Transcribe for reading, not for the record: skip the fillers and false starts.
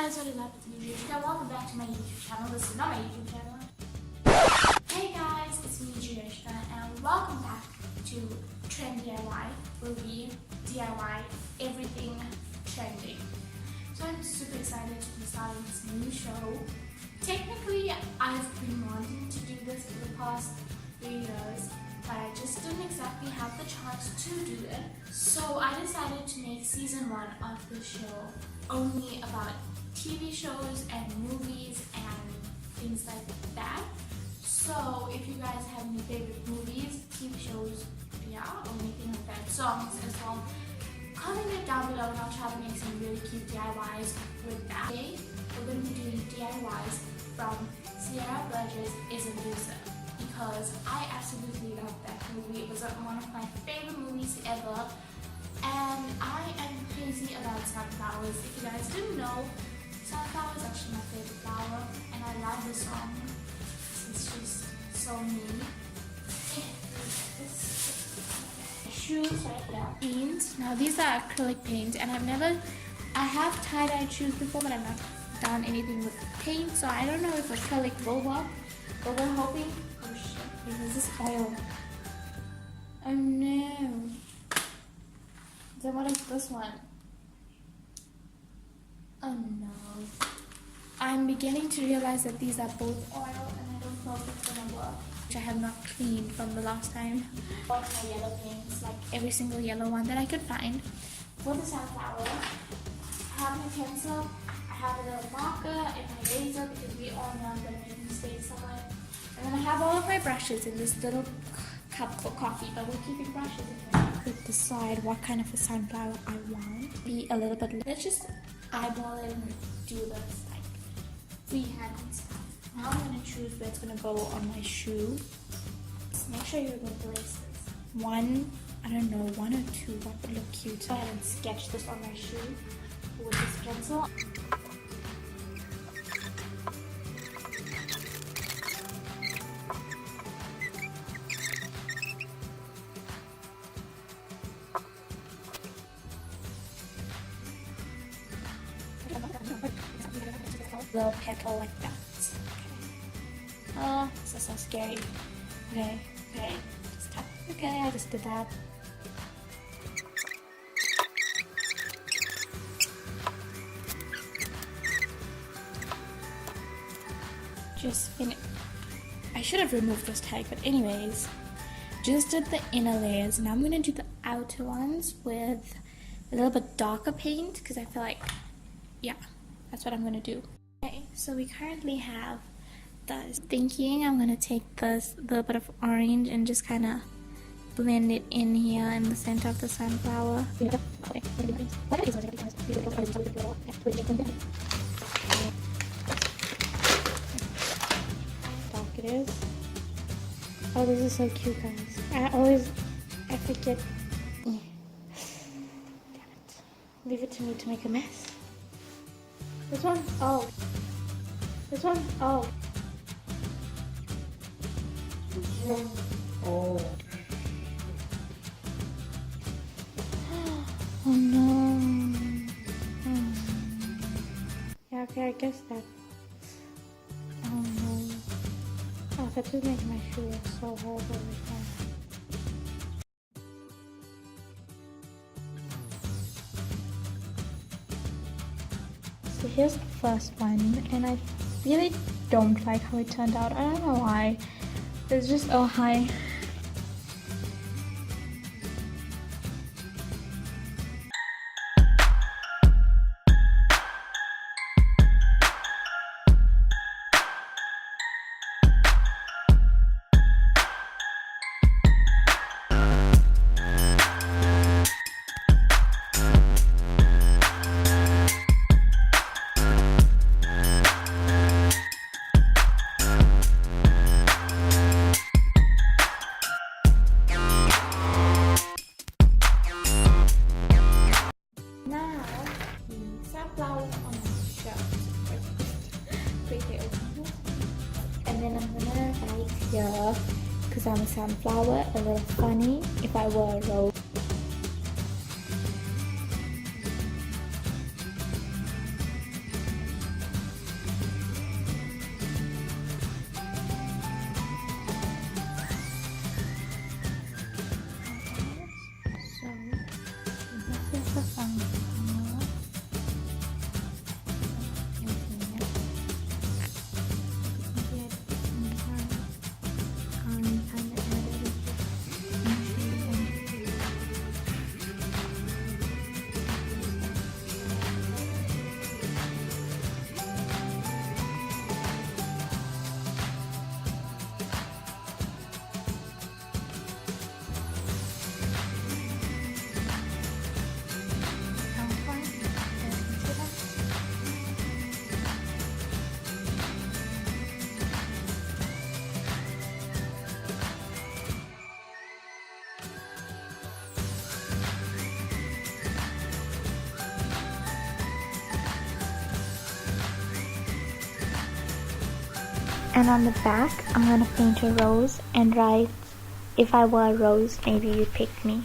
guys, what is up? It's me, Jessica. Welcome back to my YouTube channel. This is not my YouTube channel. Hey guys, it's me, Jessica, and welcome back to TrenDIY, where we DIY everything trending. So I'm super excited to be starting this new show. Technically, I've been wanting to do this for the past 3 years, but I just didn't exactly have the chance to do it. So I decided to make season 1 of the show only about TV shows and movies and things like that. So if you guys have any favorite movies, TV shows, or anything like that, songs as well, comment it down below and I'll try to make some really cute DIYs with that. Today, we're going to be doing DIYs from SIerra Burgess is a Loser, because I absolutely love that movie. It was one of my favorite movies ever, and I am crazy about sunflowers. If you guys didn't know, sunflower is actually my favorite flower, and I love the song. It's just so me. Shoes right there. Paint. Now these are acrylic paint, and I have tie-dye shoes before, but I've not done anything with paint, so I don't know if acrylic will work, but we're hoping. Oh shit, this is oil. Oh no. Then what is this one? Oh no. I'm beginning to realize that these are both oil, and I don't know if it's gonna work, which I have not cleaned from the last time. All my yellow paints, like every single yellow one that I could find. For the sunflower, I have my pencil, I have a little marker and my razor, because we all know I'm gonna make mistakes somewhere. And then I have all of my brushes in this little cup for coffee, but we're keeping brushes in here. I could decide what kind of a sunflower I want. Be a little bit, let's just eyeball it and do this like freehand and stuff. Now I'm gonna choose where it's gonna go on my shoe. Just make sure you remove the laces. I don't know, 1 or 2, what would look cute. Go ahead and sketch this on my shoe with this pencil. Little petal like that. Oh, this is so scary. Okay. Just tap. Okay, I just did that. Just finish. I should have removed this tag, but anyways, just did the inner layers. Now I'm gonna do the outer ones with a little bit darker paint, because I feel like, yeah, that's what I'm gonna do. Okay, so we currently have this. Thinking I'm gonna take this little bit of orange and just kind of blend it in here in the center of the sunflower. Dark it is. Oh, this is so cute, guys. I forget. Damn it. Leave it to me to make a mess. This one? Oh. This one? Oh. Oh. Oh no. Yeah, okay, I guess that. Oh no. Oh, that just makes my shoe look so horrible every time. So here's the first one, and I really don't like how it turned out. I don't know why. It's just, oh hi. And then I'm gonna write here, because I'm a sunflower, a little funny if I were a rose. And on the back, I'm gonna paint a rose and write, "If I were a rose, maybe you'd pick me."